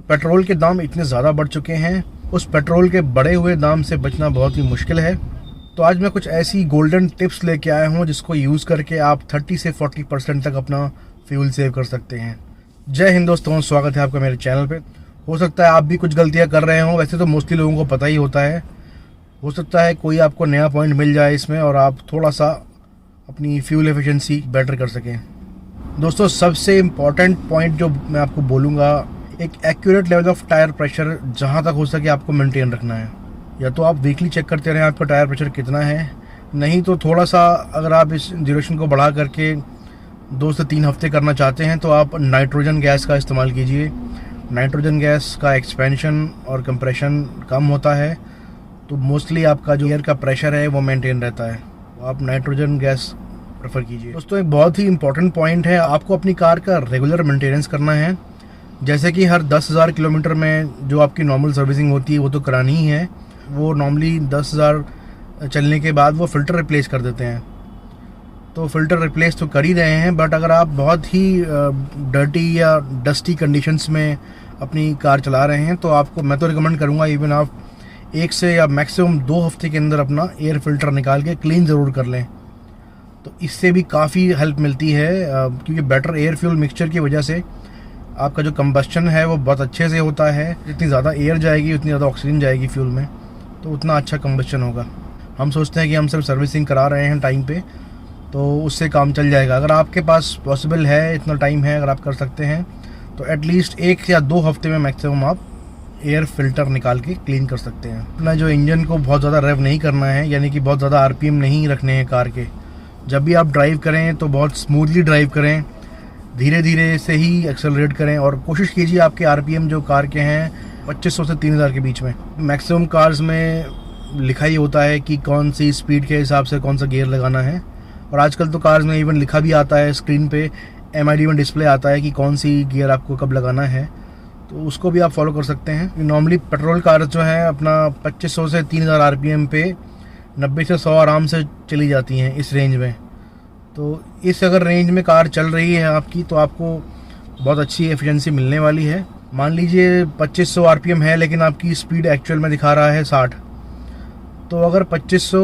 Petrol के दाम इतने ज़्यादा बढ़ चुके हैं, उस पेट्रोल के बढ़े हुए दाम से बचना बहुत ही मुश्किल है। तो आज मैं कुछ ऐसी गोल्डन टिप्स लेके आया हूँ जिसको यूज़ करके आप 30 से 40% तक अपना फ्यूल सेव कर सकते हैं। जय हिंद दोस्तों, स्वागत है आपका मेरे चैनल पे। हो सकता है आप भी कुछ गलतियाँ कर रहे हों, वैसे तो मोस्टली लोगों को पता ही होता है। हो सकता है कोई आपको नया पॉइंट मिल जाए इसमें और आप थोड़ा सा अपनी फ्यूल एफिशिएंसी बेटर कर सकें। दोस्तों, सबसे इम्पॉर्टेंट पॉइंट जो मैं आपको बोलूँगा, एक accurate level of tyre pressure जहाँ तक हो सके आपको मेंटेन रखना है। या तो आप वीकली चेक करते रहें आपका टायर प्रेशर कितना है, नहीं तो थोड़ा सा अगर आप इस ड्यूरेशन को बढ़ा करके 2 से 3 हफ्ते करना चाहते हैं तो आप नाइट्रोजन गैस का इस्तेमाल कीजिए। नाइट्रोजन गैस का एक्सपेंशन और कंप्रेशन कम होता है, तो मोस्टली आपका जो एयर का प्रेशर है वो मेंटेन रहता है। तो आप नाइट्रोजन गैस प्रेफर कीजिए। दोस्तों, एक बहुत ही इंपॉर्टेंट पॉइंट है, आपको अपनी कार का रेगुलर मेंटेनेंस करना है। जैसे कि हर 10,000 किलोमीटर में जो आपकी नॉर्मल सर्विसिंग होती है वो तो करानी ही है। वो नॉर्मली 10,000 चलने के बाद वो फ़िल्टर रिप्लेस कर देते हैं, तो फ़िल्टर रिप्लेस तो कर ही रहे हैं। बट अगर आप बहुत ही डर्टी या डस्टी कंडीशंस में अपनी कार चला रहे हैं तो मैं तो रिकमेंड करूँगा इवन आप 1 से या मैक्सिमम 2 हफ्ते के अंदर अपना एयर फ़िल्टर निकाल के क्लीन ज़रूर कर लें। तो इससे भी काफ़ी हेल्प मिलती है, क्योंकि बेटर एयर फ्यूल मिक्सचर की वजह से आपका जो कंबस्शन है वो बहुत अच्छे से होता है। जितनी ज़्यादा एयर जाएगी उतनी ज़्यादा ऑक्सीजन जाएगी फ्यूल में, तो उतना अच्छा कंबस्शन होगा। हम सोचते हैं कि हम सिर्फ सर्विसिंग करा रहे हैं टाइम पे, तो उससे काम चल जाएगा। अगर आपके पास पॉसिबल है, इतना टाइम है, अगर आप कर सकते हैं तो एटलीस्ट 1 या 2 हफ्ते में मैक्सिमम आप एयर फ़िल्टर निकाल के क्लीन कर सकते हैं। अपना जो इंजन को बहुत ज़्यादा रेव नहीं करना है, यानी कि बहुत ज़्यादा RPM नहीं रखने हैं कार के। जब भी आप ड्राइव करें तो बहुत स्मूथली ड्राइव करें, धीरे धीरे से ही एक्सेलरेट करें और कोशिश कीजिए आपके RPM जो कार के हैं 2500 से 3000 के बीच में। मैक्सिमम कार्स में लिखा ही होता है कि कौन सी स्पीड के हिसाब से कौन सा गियर लगाना है, और आजकल तो कार्स में इवन लिखा भी आता है, स्क्रीन पे MID में डिस्प्ले आता है कि कौन सी गियर आपको कब लगाना है, तो उसको भी आप फॉलो कर सकते हैं। नॉर्मली पेट्रोल कार्स जो हैं अपना 2500 से 3000 RPM पे 90 से 100 आराम से चली जाती हैं इस रेंज में। तो इस अगर रेंज में कार चल रही है आपकी तो आपको बहुत अच्छी एफिशिएंसी मिलने वाली है। मान लीजिए 2500 RPM है लेकिन आपकी स्पीड एक्चुअल में दिखा रहा है 60, तो अगर 2500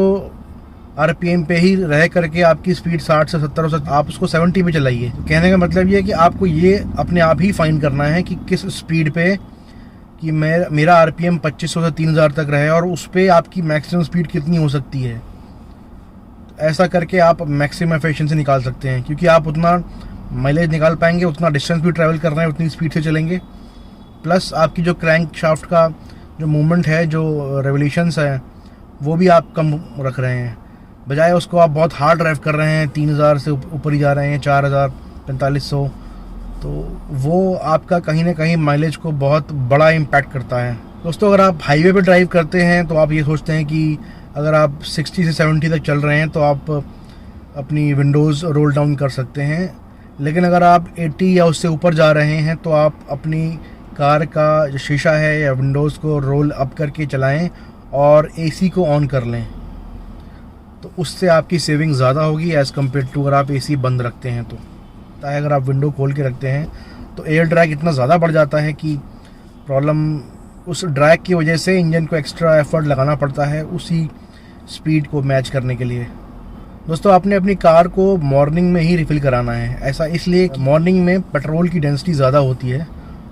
RPM पे ही रह करके आपकी स्पीड 60 से 70 हो सकती है, आप उसको 70 पे चलाइए। कहने का मतलब ये है कि आपको ये अपने आप ही फाइन करना है कि किस स्पीड पे कि मेरा RPM 2500 से 3000 तक रहे और उस पर आपकी मैक्सिमम स्पीड कितनी हो सकती है। ऐसा करके आप मैक्सिमम एफिशिएंसी निकाल सकते हैं, क्योंकि आप उतना माइलेज निकाल पाएंगे, उतना डिस्टेंस भी ट्रैवल कर रहे हैं, उतनी स्पीड से चलेंगे। प्लस आपकी जो क्रैंक शाफ्ट का जो मूवमेंट है, जो रेवोल्यूशंस है, वो भी आप कम रख रहे हैं। बजाय उसको आप बहुत हार्ड ड्राइव कर रहे हैं, 3000 से ऊपर ही जा रहे हैं, 4000, 4500, तो वो आपका कहीं ना कहीं माइलेज को बहुत बड़ा इम्पैक्ट करता है। दोस्तों, अगर आप हाईवे पे ड्राइव करते हैं तो आप ये सोचते हैं कि अगर आप 60 से 70 तक चल रहे हैं तो आप अपनी विंडोज़ रोल डाउन कर सकते हैं, लेकिन अगर आप 80 या उससे ऊपर जा रहे हैं तो आप अपनी कार का जो शीशा है या विंडोज़ को रोल अप करके चलाएं और AC को ऑन कर लें, तो उससे आपकी सेविंग ज़्यादा होगी एज़ कम्पेयर टू अगर आप AC बंद रखते हैं। तो अगर आप विंडो खोल के रखते हैं तो एयर ड्रैग इतना ज़्यादा बढ़ जाता है कि प्रॉब्लम, उस ड्रैग की वजह से इंजन को एक्स्ट्रा एफर्ट लगाना पड़ता है उसी स्पीड को मैच करने के लिए। दोस्तों, आपने अपनी कार को मॉर्निंग में ही रिफ़िल कराना है। ऐसा इसलिए कि मॉर्निंग में पेट्रोल की डेंसिटी ज़्यादा होती है,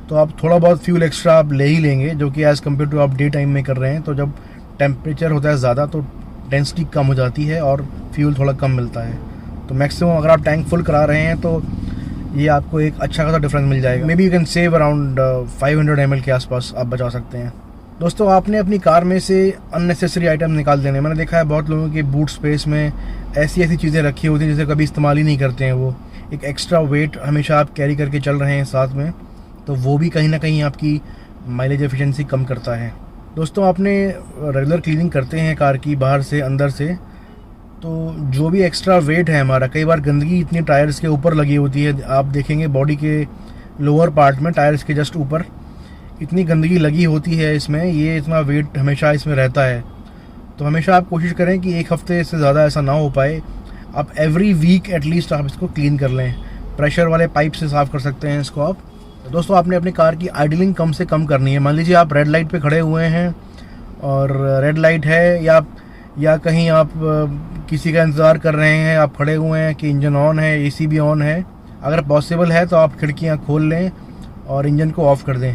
तो आप थोड़ा बहुत फ्यूल एक्स्ट्रा आप ले ही लेंगे, जो कि एज़ कम्पेयर टू आप डे टाइम में कर रहे हैं। तो जब टेम्परेचर होता है ज़्यादा तो डेंसिटी कम हो जाती है और फ्यूल थोड़ा कम मिलता है। तो मैक्सिमम अगर आप टैंक फुल करा रहे हैं तो ये आपको एक अच्छा खासा डिफरेंस मिल जाएगा। May be you can save around 500 ml के आसपास आप बचा सकते हैं। दोस्तों, आपने अपनी कार में से अननेसेसरी आइटम निकाल देने। मैंने देखा है बहुत लोगों के बूट स्पेस में ऐसी चीज़ें रखी होती हैं जिसे कभी इस्तेमाल ही नहीं करते हैं। वो एक एक्स्ट्रा वेट हमेशा आप कैरी करके चल रहे हैं साथ में, तो वो भी कहीं ना कहीं आपकी माइलेज एफिशिएंसी कम करता है। दोस्तों, आपने रेगुलर क्लीनिंग करते हैं कार की बाहर से अंदर से, तो जो भी एक्स्ट्रा वेट है हमारा, कई बार गंदगी इतनी टायर्स के ऊपर लगी होती है, आप देखेंगे बॉडी के लोअर पार्ट में टायर्स के जस्ट ऊपर इतनी गंदगी लगी होती है इसमें, ये इतना वेट हमेशा इसमें रहता है। तो हमेशा आप कोशिश करें कि 1 हफ्ते से ज़्यादा ऐसा ना हो पाए। आप एवरी वीक एटलीस्ट आप इसको क्लीन कर लें। प्रेशर वाले पाइप से साफ़ कर सकते हैं इसको आप। दोस्तों आपने अपनी कार की आइडलिंग कम से कम करनी है। मान लीजिए आप रेड लाइट पे खड़े हुए हैं और रेड लाइट है, या कहीं आप किसी का इंतज़ार कर रहे हैं, आप खड़े हुए हैं कि इंजन ऑन है, एसी भी ऑन है। अगर पॉसिबल है तो आप खिड़कियां खोल लें और इंजन को ऑफ़ कर दें।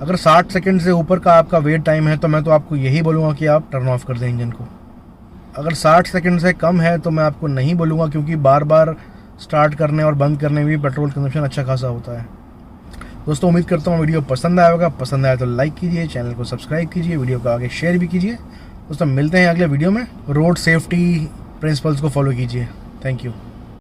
अगर 60 सेकंड से ऊपर का आपका वेट टाइम है तो मैं तो आपको यही बोलूँगा कि आप टर्न ऑफ़ कर दें इंजन को। अगर 60 सेकंड से कम है तो मैं आपको नहीं बोलूँगा, क्योंकि बार बार स्टार्ट करने और बंद करने में भी पेट्रोल कंजप्शन अच्छा खासा होता है। दोस्तों उम्मीद करता हूँ वीडियो पसंद आया होगा। पसंद आया तो लाइक कीजिए, चैनल को सब्सक्राइब कीजिए, वीडियो को आगे शेयर भी कीजिए। दोस्तों मिलते हैं अगले वीडियो में। रोड सेफ्टी प्रिंसिपल्स को फॉलो कीजिए। Thank you.